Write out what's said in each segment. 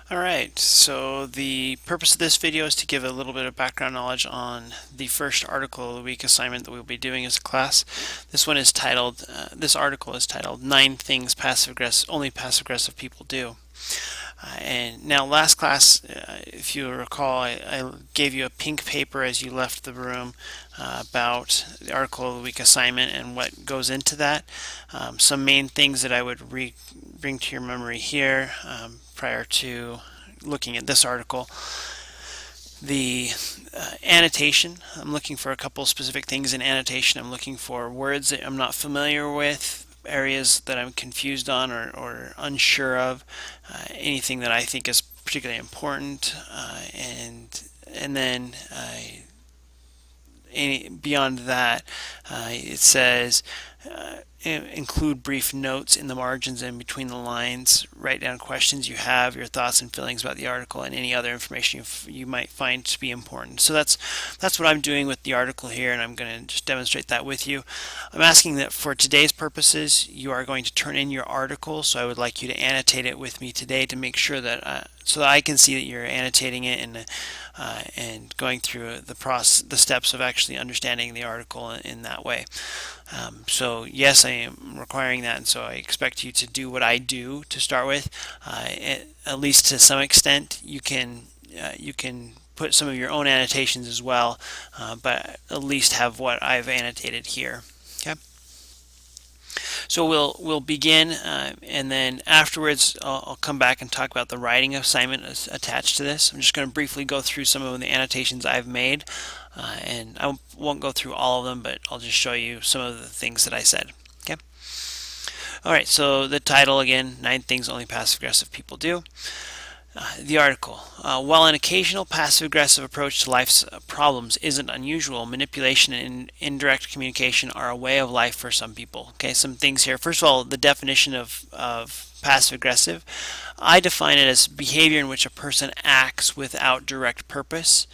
Alright, so the purpose of this video is to give a little bit of background knowledge on the first article of the week assignment that we'll be doing as a class. This article is titled 9 Things Only Passive-Aggressive People Do. And now last class, if you recall, I gave you a pink paper as you left the room about the article of the week assignment and what goes into that. Some main things that I would bring to your memory here prior to looking at this article. The annotation, I'm looking for a couple specific things in annotation. I'm looking for words that I'm not familiar with, areas that I'm confused on or unsure of, anything that I think is particularly important, and then beyond that, it says include brief notes in the margins and between the lines. Write down questions you have, your thoughts and feelings about the article, and any other information you might find to be important. So that's what I'm doing with the article here, and I'm going to just demonstrate that with you. I'm asking that for today's purposes, you are going to turn in your article. So I would like you to annotate it with me today to make sure that so that I can see that you're annotating it and going through the steps of actually understanding the article in that way. So yes, I am requiring that, and so I expect you to do what I do to start with. At least to some extent, you can put some of your own annotations as well, but at least have what I've annotated here. Okay. So we'll begin, and then afterwards I'll come back and talk about the writing assignment attached to this. I'm just going to briefly go through some of the annotations I've made, and I won't go through all of them, but I'll just show you some of the things that I said. Okay. All right. So the title again: 9 Things Only Passive-Aggressive People Do. The article. While an occasional passive-aggressive approach to life's problems isn't unusual, manipulation and indirect communication are a way of life for some people. Okay, some things here. First of all, the definition of passive-aggressive. I define it as behavior in which a person acts without direct purpose.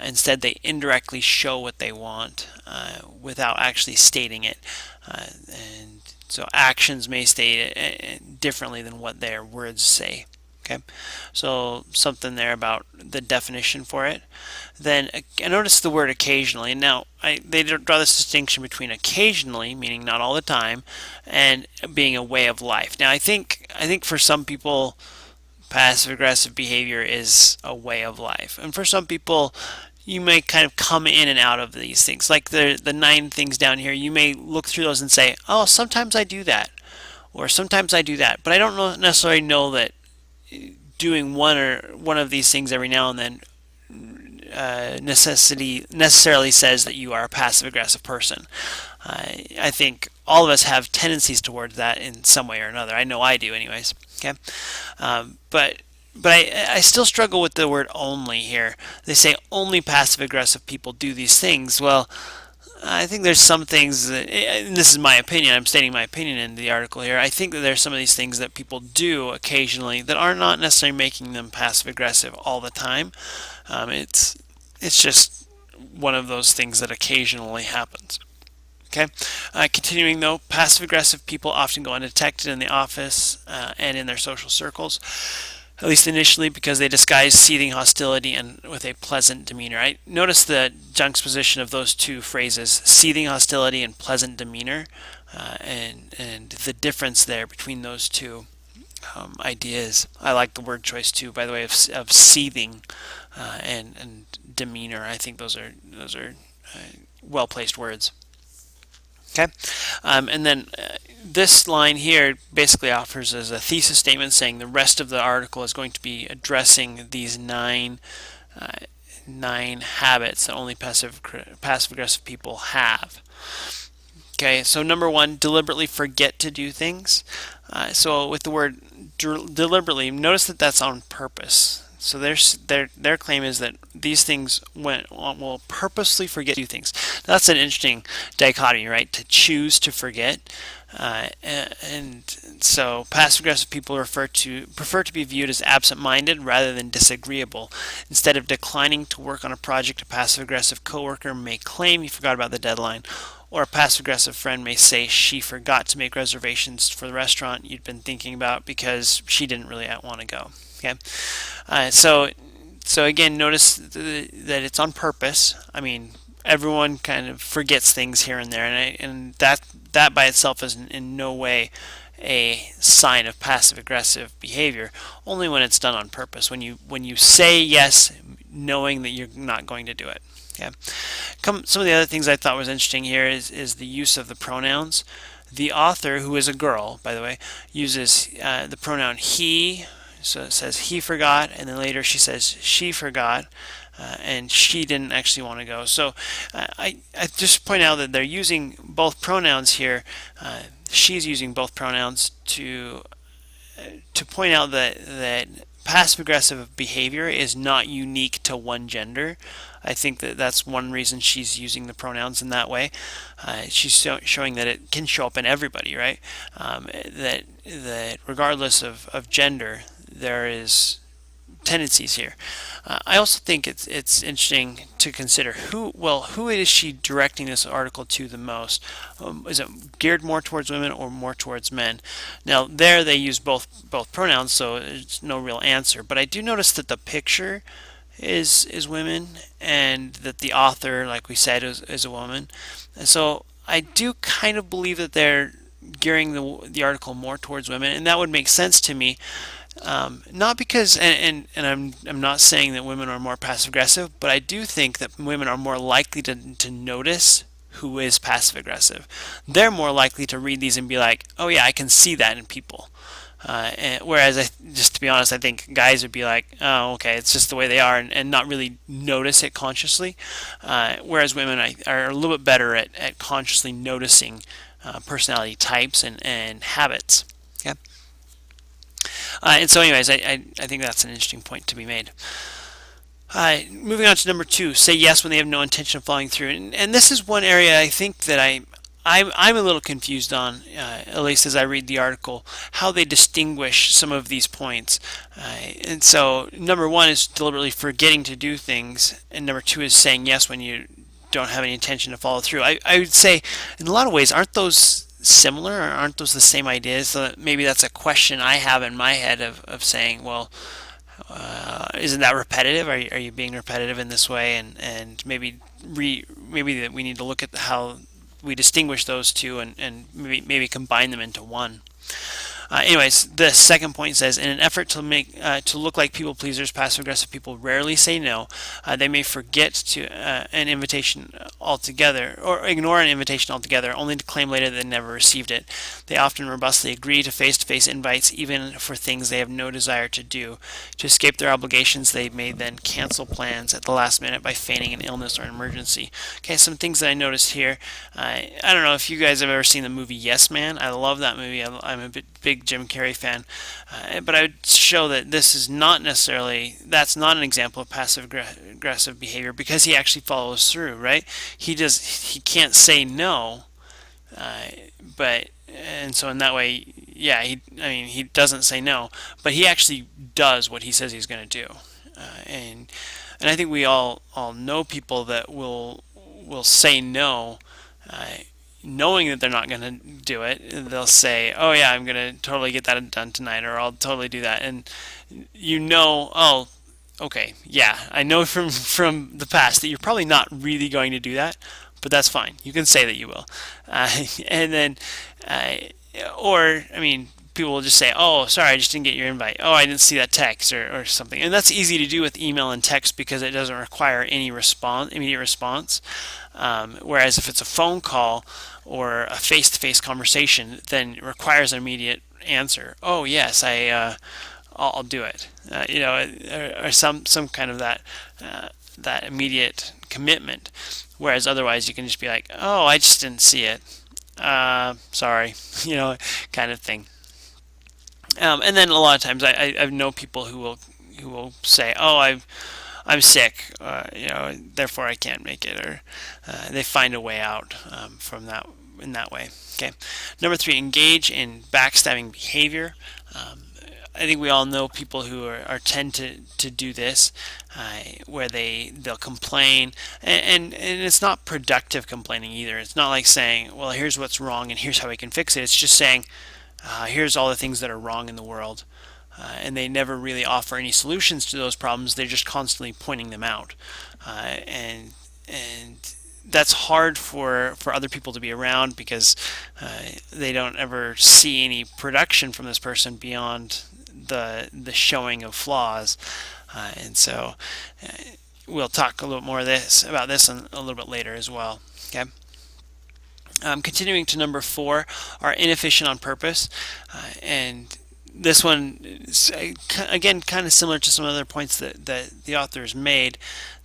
Instead, they indirectly show what they want without actually stating it. And so actions may state it differently than what their words say. Okay, so something there about the definition for it. Then I noticed the word occasionally. Now they draw this distinction between occasionally, meaning not all the time, and being a way of life. Now I think for some people, passive aggressive behavior is a way of life, and for some people, you may kind of come in and out of these things. Like the 9 things down here, you may look through those and say, "Oh, sometimes I do that," or "Sometimes I do that," but I don't necessarily know that doing one of these things every now and then necessarily says that you are a passive aggressive person. I think all of us have tendencies towards that in some way or another. I know I do, anyways. Okay, but I still struggle with the word only here. They say only passive aggressive people do these things. Well, I think there's some things that, and this is my opinion, I'm stating my opinion in the article here. I think that there's some of these things that people do occasionally that are not necessarily making them passive aggressive all the time. It's just one of those things that occasionally happens. Okay. Continuing though, passive aggressive people often go undetected in the office and in their social circles, at least initially, because they disguise seething hostility and with a pleasant demeanor. I notice the juxtaposition of those two phrases, seething hostility and pleasant demeanor, and the difference there between those two ideas. I like the word choice too, by the way, of seething and demeanor. I think those are well placed words. Okay, and then this line here basically offers as a thesis statement saying the rest of the article is going to be addressing these nine habits that only passive aggressive people have. Okay, so number 1, deliberately forget to do things. So with the word deliberately, notice that that's on purpose. So their claim is that these things will purposely forget to do things. Now, that's an interesting dichotomy, right? To choose to forget. And so passive-aggressive people prefer to be viewed as absent-minded rather than disagreeable. Instead of declining to work on a project, a passive-aggressive coworker may claim he forgot about the deadline, or a passive-aggressive friend may say she forgot to make reservations for the restaurant you'd been thinking about because she didn't really want to go. Okay, so again, notice that it's on purpose. I mean, everyone kind of forgets things here and there, and that by itself is in no way a sign of passive aggressive behavior. Only when it's done on purpose. When you say yes, knowing that you're not going to do it. Okay. Some of the other things I thought was interesting here is the use of the pronouns. The author, who is a girl, by the way, uses the pronoun he. So it says he forgot, and then later she says she forgot, and she didn't actually want to go. So I just point out that they're using both pronouns here. She's using both pronouns to point out that passive aggressive behavior is not unique to one gender. I think that's one reason she's using the pronouns in that way. She's showing that it can show up in everybody, right? That regardless of gender, there is tendencies here. I also think it's interesting to consider who is she directing this article to the most? Is it geared more towards women or more towards men? Now there they use both pronouns, so it's no real answer. But I do notice that the picture is women, and that the author, like we said, is a woman. And so I do kind of believe that they're gearing the article more towards women, and that would make sense to me. Not because, and I'm not saying that women are more passive aggressive, but I do think that women are more likely to notice who is passive aggressive. They're more likely to read these and be like, oh yeah, I can see that in people. Whereas, just to be honest, I think guys would be like, oh, okay, it's just the way they are, and not really notice it consciously. Whereas women are a little bit better at consciously noticing personality types and habits. Okay? And so anyways, I think that's an interesting point to be made. Moving on to number 2, say yes when they have no intention of following through. And this is one area I think that I'm a little confused on, at least as I read the article, how they distinguish some of these points. And so number 1 is deliberately forgetting to do things, and number 2 is saying yes when you don't have any intention to follow through. I would say in a lot of ways, aren't those similar, or aren't those the same ideas? So maybe that's a question I have in my head of saying, well, isn't that repetitive? Are you being repetitive in this way? And maybe that we need to look at how we distinguish those two, and maybe combine them into one. Anyways, the second point says, in an effort to make to look like people pleasers, passive aggressive people rarely say no. They may forget to an invitation altogether, or ignore an invitation altogether, only to claim later that they never received it. They often robustly agree to face-to-face invites, even for things they have no desire to do. To escape their obligations, they may then cancel plans at the last minute by feigning an illness or an emergency. Okay, some things that I noticed here. I don't know if you guys have ever seen the movie Yes Man. I love that movie. I'm a big Jim Carrey fan, but I would show that this is that's not an example of passive aggressive behavior, because he actually follows through, right? He can't say no, and so in that way, yeah, he doesn't say no, but he actually does what he says he's going to do, and I think we all know people that will say no, knowing that they're not going to do it. They'll say, oh yeah, I'm going to totally get that done tonight, or I'll totally do that. And oh, okay, yeah, I know from the past that you're probably not really going to do that, but that's fine. You can say that you will. And then, or, I mean, people will just say, oh, sorry, I just didn't get your invite. Oh, I didn't see that text, or something. And that's easy to do with email and text, because it doesn't require any immediate response. Whereas if it's a phone call or a face-to-face conversation, then it requires an immediate answer. Oh yes, I'll do it. Or some kind of that immediate commitment. Whereas otherwise, you can just be like, oh, I just didn't see it. Sorry, kind of thing. And then a lot of times, I know people who will say, oh, I'm sick, therefore I can't make it, or they find a way out from that in that way. Okay. Number 3, engage in backstabbing behavior. I think we all know people who are tend to do this, where they'll complain, and it's not productive complaining either. It's not like saying, well, here's what's wrong and here's how we can fix it. It's just saying, here's all the things that are wrong in the world. And they never really offer any solutions to those problems. They're just constantly pointing them out, and that's hard for other people to be around, because they don't ever see any production from this person beyond the showing of flaws. And so we'll talk a little more about this a little bit later as well. Okay. Continuing to number 4, are inefficient on purpose, and this one is, again, kind of similar to some other points that the authors made.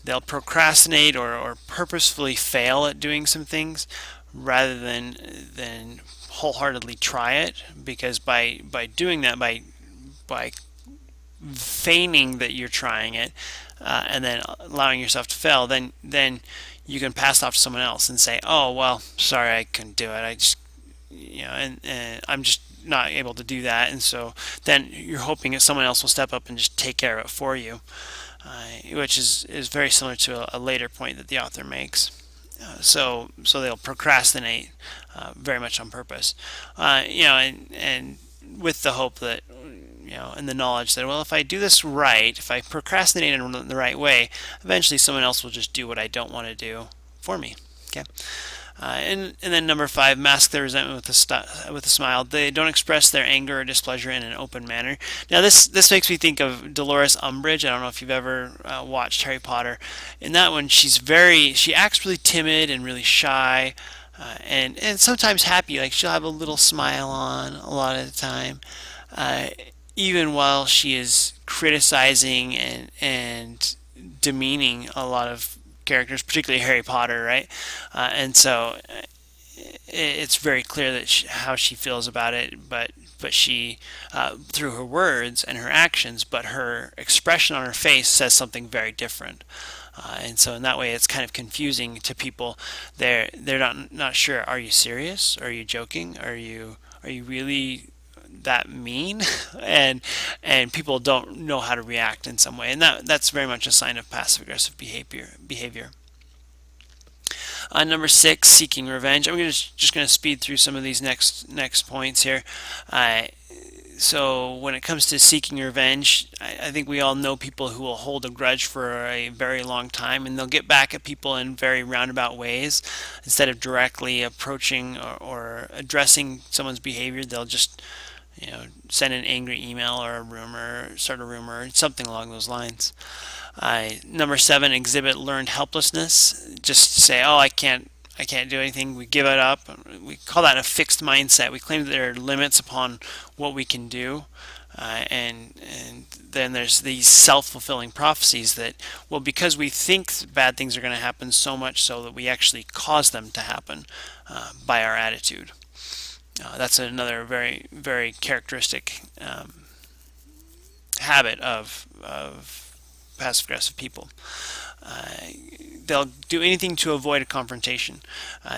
They'll procrastinate or purposefully fail at doing some things rather than wholeheartedly try it, because by doing that, by feigning that you're trying it, and then allowing yourself to fail, then you can pass it off to someone else and say, oh, well, sorry, I couldn't do it. I just, and I'm just not able to do that. And so then you're hoping that someone else will step up and just take care of it for you, which is very similar to a later point that the author makes. So they'll procrastinate very much on purpose, and with the hope that, and the knowledge that, well, if I do this right, if I procrastinate in the right way, eventually someone else will just do what I don't want to do for me. Okay. And then number 5, mask their resentment with a smile. They don't express their anger or displeasure in an open manner. Now this makes me think of Dolores Umbridge. I don't know if you've ever watched Harry Potter. In that one, she acts really timid and really shy, and sometimes happy. Like, she'll have a little smile on a lot of the time, even while she is criticizing and demeaning a lot of characters, particularly Harry Potter, right? And so it's very clear that how she feels about it, but she, through her words and her actions, but her expression on her face says something very different. And so in that way, it's kind of confusing to people. They're not sure. Are you serious? Are you joking? Are you really that mean? and people don't know how to react in some way, and that's very much a sign of passive aggressive behavior. Number 6, seeking revenge. I'm just going to speed through some of these next points here. So when it comes to seeking revenge, I think we all know people who will hold a grudge for a very long time, and they'll get back at people in very roundabout ways. Instead of directly approaching or addressing someone's behavior, they'll just send an angry email or start a rumor, something along those lines. Number 7, exhibit learned helplessness. Just say, oh, I can't do anything. We give it up. We call that a fixed mindset. We claim that there are limits upon what we can do, and then there's these self-fulfilling prophecies that, well, because we think bad things are going to happen, so much so that we actually cause them to happen by our attitude. That's another very, very characteristic habit of passive-aggressive people. They'll do anything to avoid a confrontation.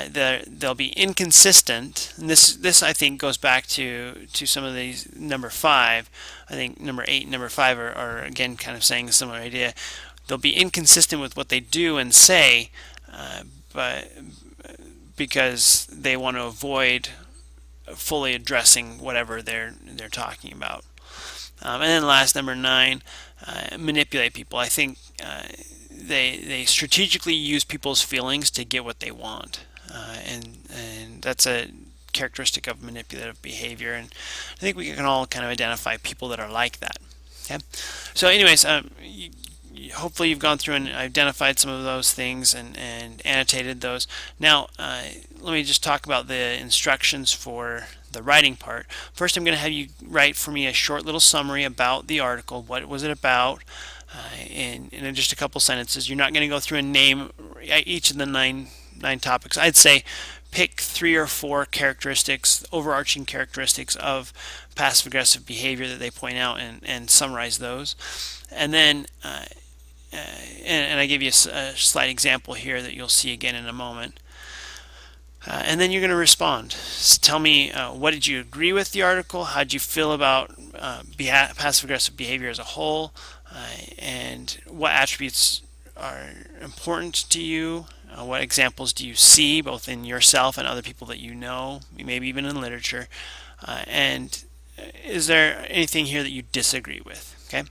They'll be inconsistent. And this I think goes back to some of these number 5. I think number 8 and number 5 are again kind of saying a similar idea. They'll be inconsistent with what they do and say, but because they want to avoid fully addressing whatever they're talking about. And then last, number 9, manipulate people. I think they strategically use people's feelings to get what they want, and that's a characteristic of manipulative behavior. And I think we can all kind of identify people that are like that. Okay. So, anyways, hopefully you've gone through and identified some of those things and annotated those. Now, let me just talk about the instructions for the writing part. First, I'm going to have you write for me a short little summary about the article. What was it about? In just a couple sentences. You're not going to go through and name each of the nine topics. I'd say pick 3 or 4 characteristics, overarching characteristics of passive-aggressive behavior that they point out, and summarize those. And then and I give you a slight example here that you'll see again in a moment. And then you're going to respond. Tell me, what did you agree with the article? How did you feel about passive-aggressive behavior as a whole? And what attributes are important to you? What examples do you see, both in yourself and other people that you know, maybe even in literature? And is there anything here that you disagree with? Okay.